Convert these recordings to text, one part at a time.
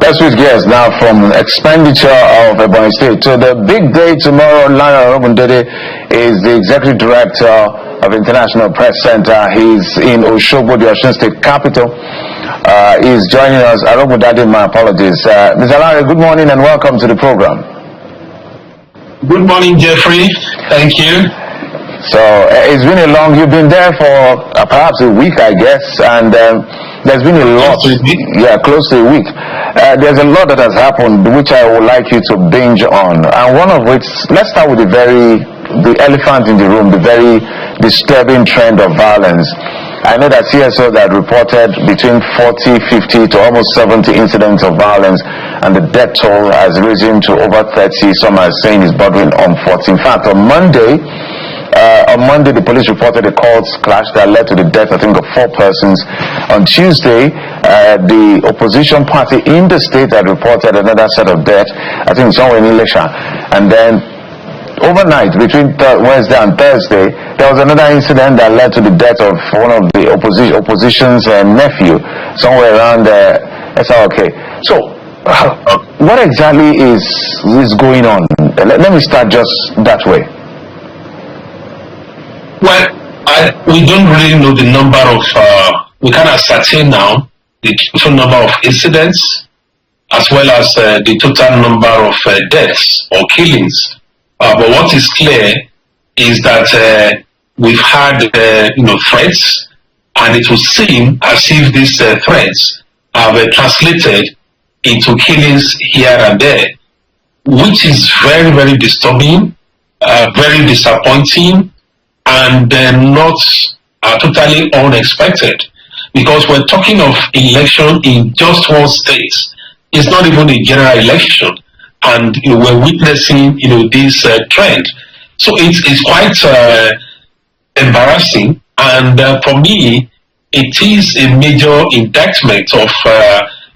Let's switch gears now from expenditure of Ebonyi State to the big day tomorrow. Lanre Arogundade is the executive director of International Press Center. He's in Osogbo, the Osun State capital. He's joining us. Arogundade, my apologies. Mr. Lanre, good morning and welcome to the program. Good morning, Jeffrey. Thank you. So it's been you've been there for perhaps a week, I guess, and there's been a lot. Close to a week. There's a lot that has happened, which I would like you to binge on. And one of which, let's start with the elephant in the room, the very disturbing trend of violence. I know that CSO that reported between 40, 50 to almost 70 incidents of violence, and the death toll has risen to over 30. Some are saying it's bordering on 40. In fact, on Monday, the police reported a cult clash that led to the death, I think, of 4 persons. On Tuesday, the opposition party in the state had reported another set of deaths, I think somewhere in Electoral. And then overnight, between Wednesday and Thursday, there was another incident that led to the death of one of the opposition's nephew, somewhere around SRK. So, what exactly is going on? Let me start just that way. Well, we don't really know the number of, we can ascertain now the total number of incidents as well as the total number of deaths or killings. But what is clear is that we've had, threats, and it would seem as if these threats have translated into killings here and there, which is very, very disturbing, very disappointing, and not totally unexpected, because we're talking of election in just one state. It's not even a general election, and we're witnessing this trend. So it's quite embarrassing, and for me, it is a major indictment of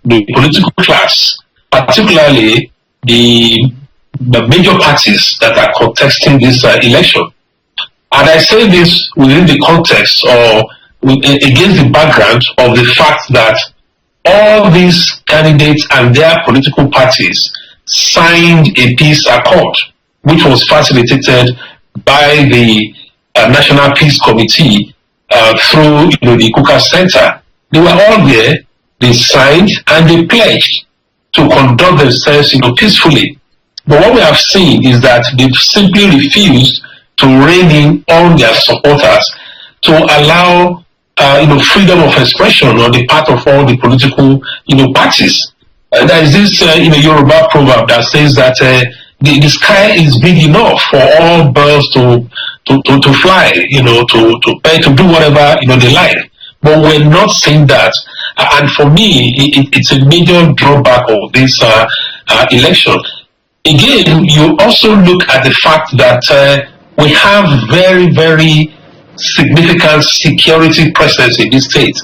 the political class, particularly the major parties that are contesting this election. And I say this within the context or against the background of the fact that all these candidates and their political parties signed a peace accord, which was facilitated by the National Peace Committee through the Kuka Center. They were all there, they signed and they pledged to conduct themselves peacefully. But what we have seen is that they've simply refused to rein in all their supporters, to allow freedom of expression on the part of all the political parties. There is this Yoruba proverb that says that the sky is big enough for all birds to fly, to do whatever they like. But we're not seeing that, and for me, it's a major drawback of this election. Again, you also look at the fact that we have very, very significant security presence in this state.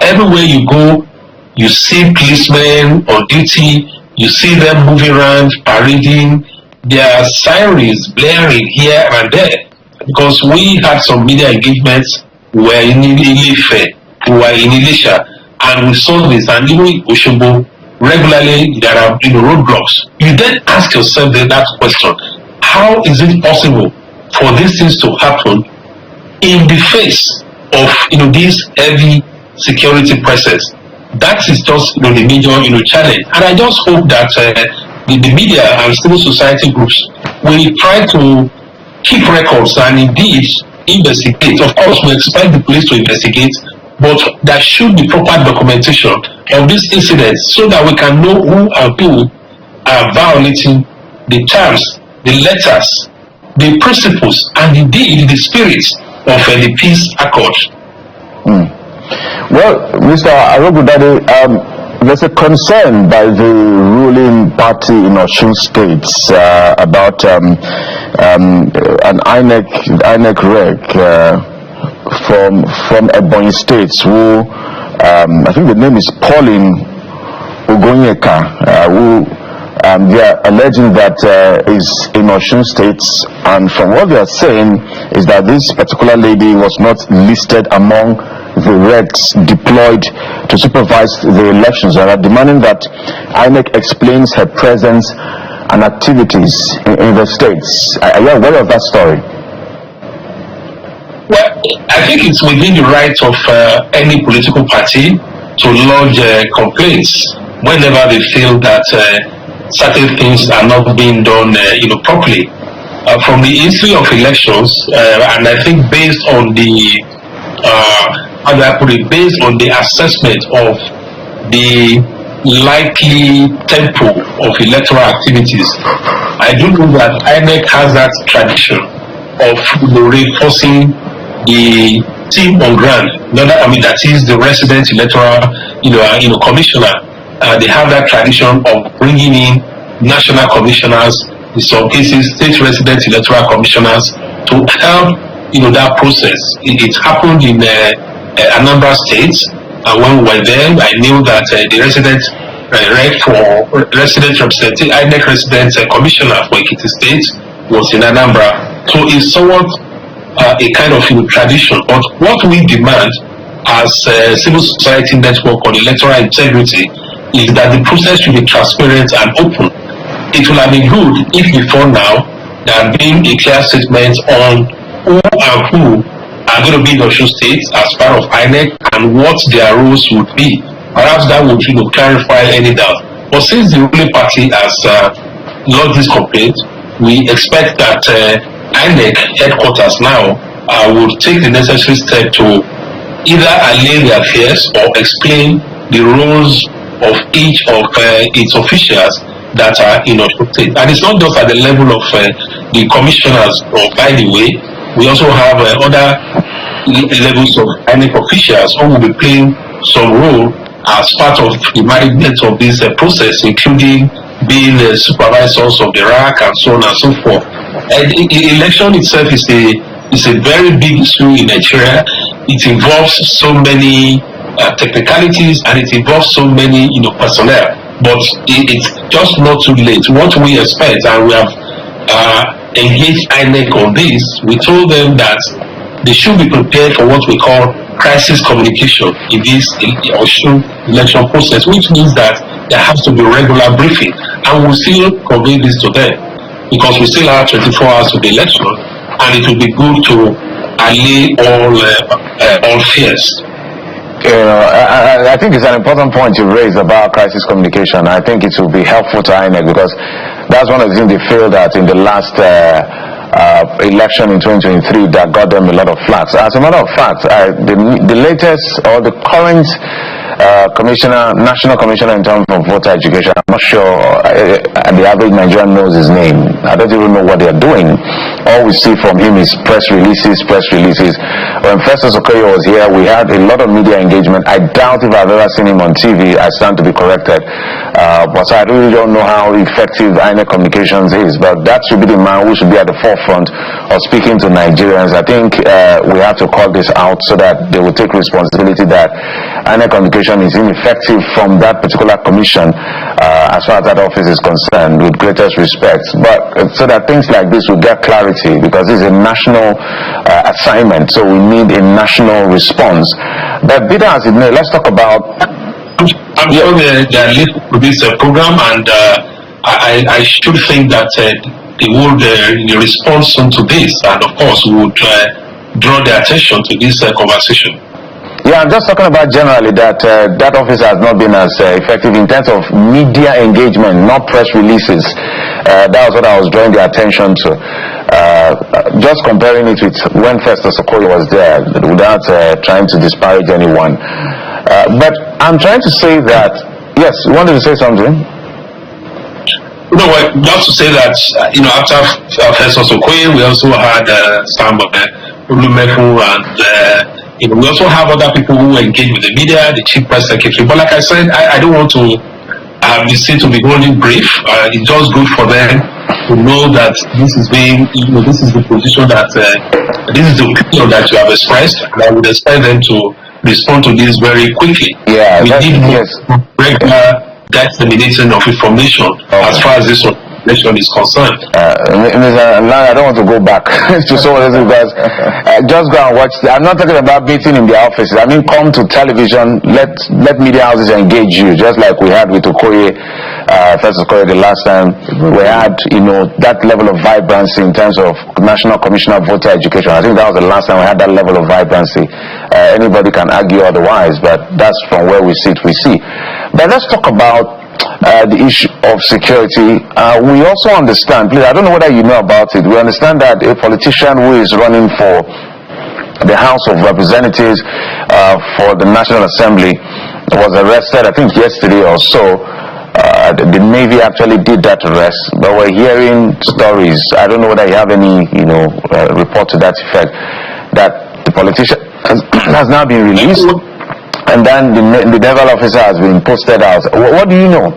Everywhere you go, you see policemen on duty, you see them moving around, parading, their sirens blaring here and there. Because we had some media engagements, we were in Ilefe, we were in Elisha, and we saw this, and even in Osogbo, regularly there are roadblocks. You then ask yourself that question: how is it possible for these things to happen in the face of this heavy security presence? That is just the major challenge, and I just hope that the media and civil society groups will try to keep records and indeed investigate. Of course, we expect the police to investigate, but there should be proper documentation of these incidents so that we can know who and who are violating the terms, the letters, the principles, and indeed the spirit of the peace accord. Well, Mr. Arogundade, there's a concern by the ruling party in Osun State about an INEC reg from Ebonyi State, who I think the name is Pauline Ogonyeka, who they are alleging that is in Osun State, and from what they are saying is that this particular lady was not listed among the Reds deployed to supervise the elections and are demanding that INEC explains her presence and activities in the states. Are you aware of that story? Well, I think it's within the right of any political party to lodge complaints whenever they feel that certain things are not being done, properly. From the history of elections, and I think based on the based on the assessment of the likely tempo of electoral activities, I do know that INEC has that tradition of reinforcing the team on ground. That is the resident electoral, commissioner. They have that tradition of bringing in national commissioners, in some cases state resident electoral commissioners, to help that process. It happened in Anambra State, and when we were there, I knew that the resident representative, INEC resident commissioner for Ekiti State was in Anambra. So it's somewhat a kind of tradition. But what we demand as a civil society network on electoral integrity is that the process should be transparent and open. It will have been good if before now there had been a clear statement on who and who are going to be in Osun State as part of INEC and what their roles would be. Perhaps that would clarify any doubt. But since the ruling party has lodged this complaint, we expect that INEC headquarters now will take the necessary step to either allay their fears or explain the roles of each of its officials that are in Osun State. And it's not just at the level of the commissioners, or by the way, we also have other levels of INEC officials who will be playing some role as part of the management of this process, including being the supervisors of the RAC and so on and so forth. And election itself is a very big issue in Nigeria. It involves so many technicalities and it involves so many personnel. But it's just not too late. What we expect, and we have engaged INEC on this, we told them that they should be prepared for what we call crisis communication in this election process, which means that there has to be regular briefing, and we'll still convey this to them because we still have 24 hours of the election, and it will be good to allay all fears. I think it's an important point you raised about crisis communication. I think it will be helpful to INEC because that's one of the things they feel that in the last election in 2023 that got them a lot of flack. As a matter of fact, the latest or the current national commissioner in terms of voter education, I'm not sure the average Nigerian knows his name. I don't even know what they're doing. All we see from him is press releases. When Festus Okoye was here, we had a lot of media engagement. I doubt if I've ever seen him on TV. I stand to be corrected. But I really don't know how effective INEC communications is. But that should be the man who should be at the forefront of speaking to Nigerians. I think we have to call this out so that they will take responsibility that INEC communication is ineffective from that particular commission as far as that office is concerned, with greatest respect. But so that things like this will get clarity, because this is a national assignment, so we need a national response. But be that as it may, let's talk about. I'm sure they are listening to this program, and I should think that they would respond soon to this, and of course we would draw their attention to this conversation. Yeah, I'm just talking about generally that that office has not been as effective in terms of media engagement, not press releases. That was what I was drawing the attention to. Just comparing it with when Festus Okoye was there, without trying to disparage anyone. But I'm trying to say that, yes, you wanted to say something? No, just to say that, after Festus Okoye, we also had Sam Olumefu and we also have other people who engage with the media, the chief press secretary. But like I said, I don't want to be seen to be holding brief. It's just good for them to know that this is this is the position that this is the opinion that you have expressed, and I would expect them to respond to this very quickly. Yeah, we need more regular dissemination of information as far as this one. election is concerned. Mr. Lanre, I don't want to go back to some of this because just go and watch. I'm not talking about meeting in the offices. I mean, come to television. Let media houses engage you, just like we had with Okoye, First Okoye the last time. We had, that level of vibrancy in terms of National Commission of Voter Education. I think that was the last time we had that level of vibrancy. Anybody can argue otherwise, but that's from where we sit. We see. But let's talk about the issue of security. We also understand, please, I don't know whether you know about it, we understand that a politician who is running for the House of Representatives for the National Assembly was arrested, I think yesterday or so. The Navy actually did that arrest, but we're hearing stories, I don't know whether you have any report to that effect, that the politician has now been released, and then the naval officer has been posted out. What do you know?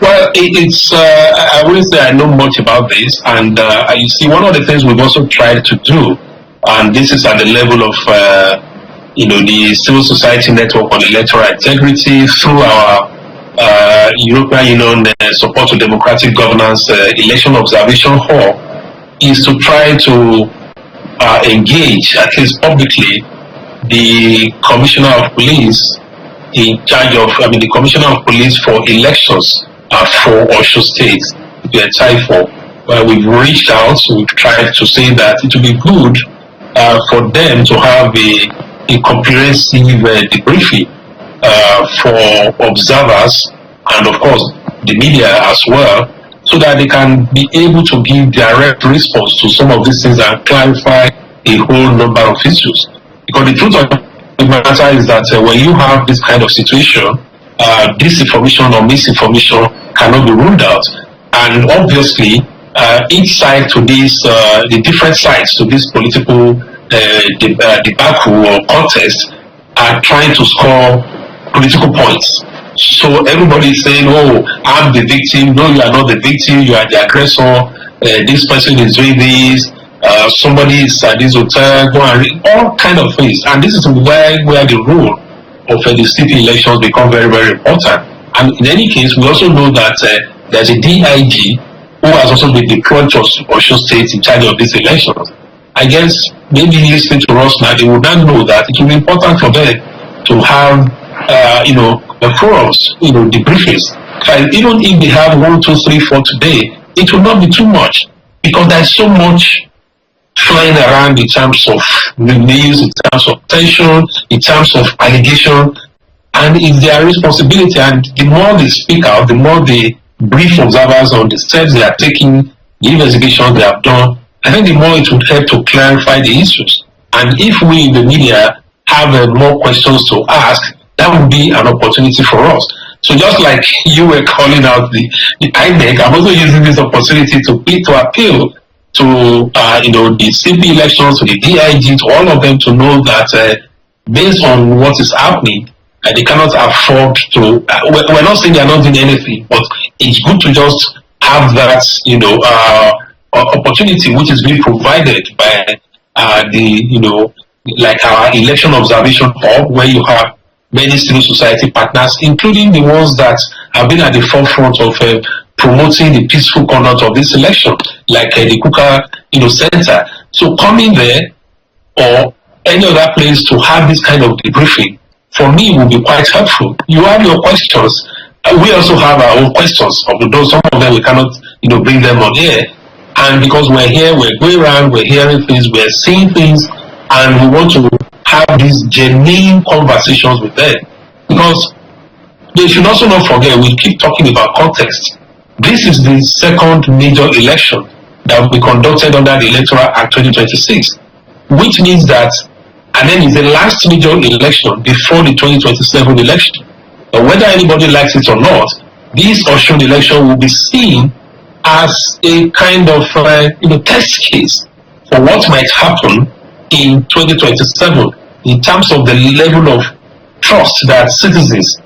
Well, I wouldn't say I know much about this, and you see, one of the things we've also tried to do, and this is at the level of the civil society network on electoral integrity through our European Union support to democratic governance election observation hall, is to try to engage, at least publicly, the Commissioner of Police in charge of, the Commissioner of Police for elections for Osho State, the Taifo. We've reached out, we've tried to say that it would be good for them to have a comprehensive debriefing for observers and, of course, the media as well, so that they can be able to give direct response to some of these things and clarify a whole number of issues. Because the truth of the matter is that when you have this kind of situation, disinformation or misinformation cannot be ruled out. And obviously, each side to this, the different sides to this political debacle or contest are trying to score political points. So everybody is saying, oh, I'm the victim. No, you are not the victim. You are the aggressor. This person is doing this. Somebody is at this hotel. Go and read all kind of things. And this is where the role of the state elections become very, very important. And in any case, we also know that there's a DIG who has also been deployed to Osho State in charge of these elections. I guess maybe listening to us now, they would not know that it will be important for them to have, the forums, debriefings. Even if they have 1, 2, 3, 4 today, it will not be too much, because there's so much flying around in terms of news, in terms of tension, in terms of allegation, and it's their responsibility. And the more they speak out, the more they brief observers on the steps they are taking, the investigations they have done, I think the more it would help to clarify the issues. And if we in the media have more questions to ask, that would be an opportunity for us. So just like you were calling out the INEC, I'm also using this opportunity to appeal to the CP elections, to the DIG, to all of them, to know that based on what is happening, they cannot afford to. We're not saying they're not doing anything, but it's good to just have that opportunity which is being provided by like our election observation hub, where you have many civil society partners, including the ones that have been at the forefront of promoting the peaceful conduct of this election, like the Kuka Center. So coming there or any other place to have this kind of debriefing, for me, will be quite helpful. You have your questions. We also have our own questions. Although some of them we cannot bring them on air. And because we're here, we're going around, we're hearing things, we're seeing things, and we want to have these genuine conversations with them. Because they should also not forget, we keep talking about context. This is the second major election that will be conducted under the Electoral Act 2026, which means that, and then it's the last major election before the 2027 election. But whether anybody likes it or not, this Osun election will be seen as a kind of test case for what might happen in 2027 in terms of the level of trust that citizens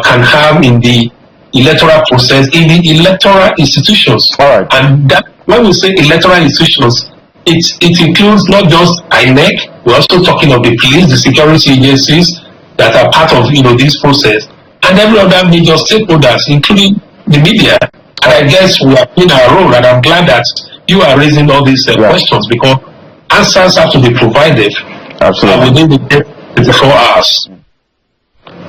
can have in the electoral process, in the electoral institutions. All right. And that, when we say electoral institutions, it includes not just INEC, we're also talking of the police, the security agencies that are part of this process, and every other major stakeholders, including the media. And I guess we are playing our role, and I'm glad that you are raising all these questions, because answers have to be provided within the 24 hours.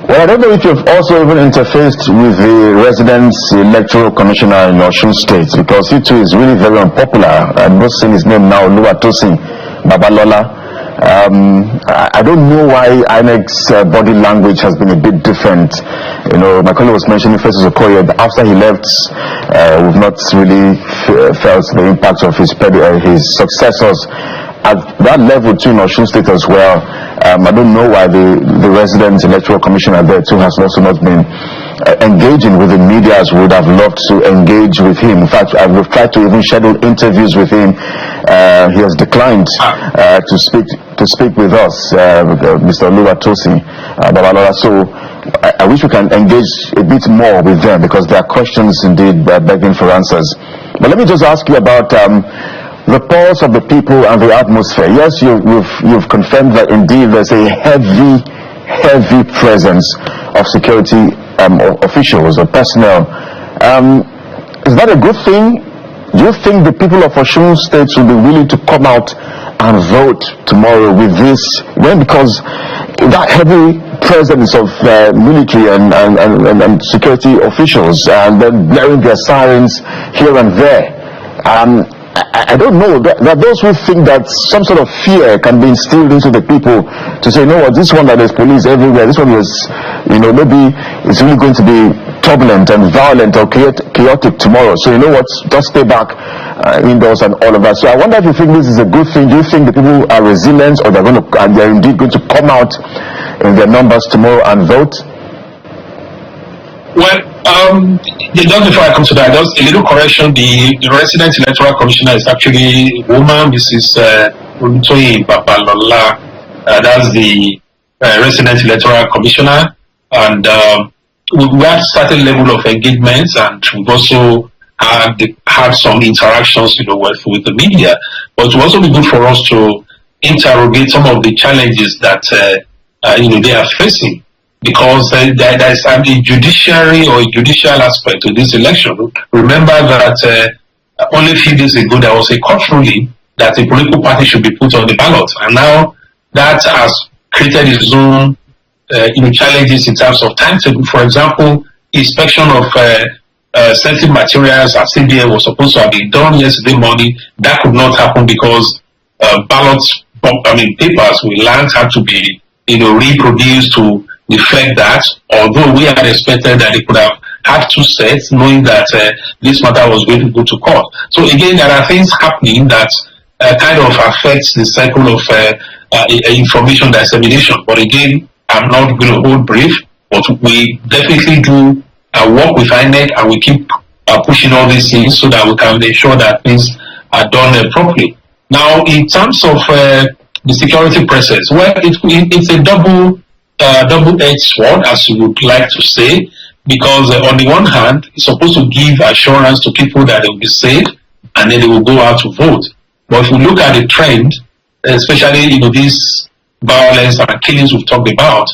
Well, I don't know if you've also even interfaced with the resident electoral commissioner in Osun State, because he too is really very unpopular. I'm not saying his name now, Oluwatosin Babalola. I don't know why INEC's body language has been a bit different. You know, my colleague was mentioning Festus Okoye. After he left, we've not really felt the impact of his successors at that level too in Osun State as well. I don't know why the resident electoral commissioner there too has also not been engaging with the media as we would have loved to engage with him. In fact, we've tried to even schedule interviews with him. He has declined to speak with us, Mr. Oluwatosin Babalola. So I wish we can engage a bit more with them, because there are questions indeed begging for answers. But let me just ask you about the pulse of the people and the atmosphere. Yes, you've confirmed that indeed there's a heavy presence of security officials or personnel. Is that a good thing? Do you think the people of Osun State will be willing to come out and vote tomorrow with this? When, because that heavy presence of military and security officials, and then blaring their sirens here and there, I don't know, that those who think that some sort of fear can be instilled into the people to say, you know what, this one that there's police everywhere, this one is, you know, maybe it's really going to be turbulent and violent or chaotic tomorrow. So you know what, just stay back indoors and all of that. So I wonder if you think this is a good thing. Do you think the people are resilient, or they're indeed going to come out in their numbers tomorrow and vote? Well, just before I come to that, just a little correction. The resident electoral commissioner is actually a woman, Mrs. Olutoyin Babalola. That's the resident electoral commissioner, and we have certain level of engagements, and we've also had some interactions, you know, with the media. But it will also be good for us to interrogate some of the challenges that you know, they are facing, because there is a judiciary or judicial aspect to this election. Remember that only a few days ago there was a court ruling that a political party should be put on the ballot, and now that has created its own you know, challenges in terms of timetable. For example, inspection of sensitive materials at CBN was supposed to have been done yesterday morning. That could not happen because papers we learned had to be, you know, reproduced to reflect that, although we had expected that they could have had two sets, knowing that this matter was going to go to court. So again, there are things happening that kind of affects the cycle of information dissemination. But again, I'm not going to hold brief, but we definitely do work with INEC, and we keep pushing all these things so that we can ensure that things are done properly. Now, in terms of the security process, well, it's a double-edged sword, as you would like to say, because on the one hand, it's supposed to give assurance to people that they will be safe, and then they will go out to vote. But if we look at the trend, especially, you know, this violence and killings we've talked about,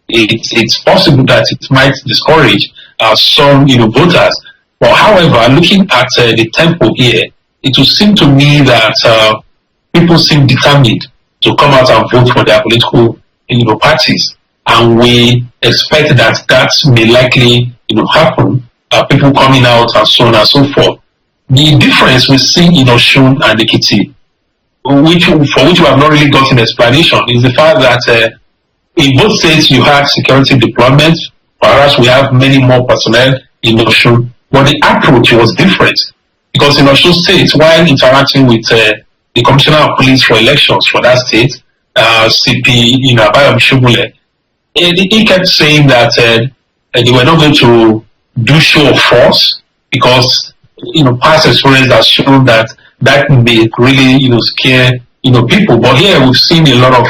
it's possible that it might discourage some, you know, voters. But however, looking at the tempo here, it would seem to me that people seem determined to come out and vote for their political, you know, parties, and we expect that may likely, you know, happen. People coming out and so on and so forth. The difference we see in Osun and Ekiti, for which we have not really gotten explanation, is the fact that in both states you had security deployment, whereas we have many more personnel in Osun. But the approach was different, because in Osun State, while interacting with the Commissioner of Police for Elections for that state, CP, you know, Abayomi Shubule, he kept saying that they were not going to do show of force, because, you know, past experience has shown that may really, you know, scare, you know, people. But here we've seen a lot of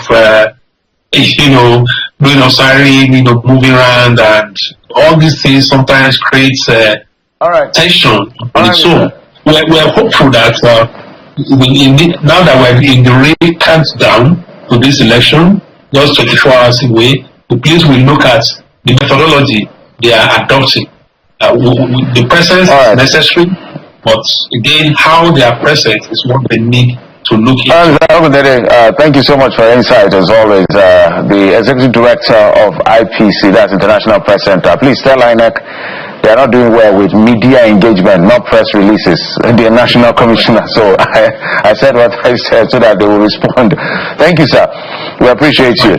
you know, doing siren, you know, moving around, and all these things sometimes creates tension on its own. We're hopeful that now that we're in the real countdown to this election, just 24 hours away, the police will look at the methodology they are adopting. The presence is necessary, but again, how they are present is what they need to look into. Thank you so much for your insight, as always. The Executive Director of IPC, that's International Press Center. Please tell INEC they are not doing well with media engagement, not press releases. They are National Commissioner. So I said what I said so that they will respond. Thank you, sir. We appreciate you.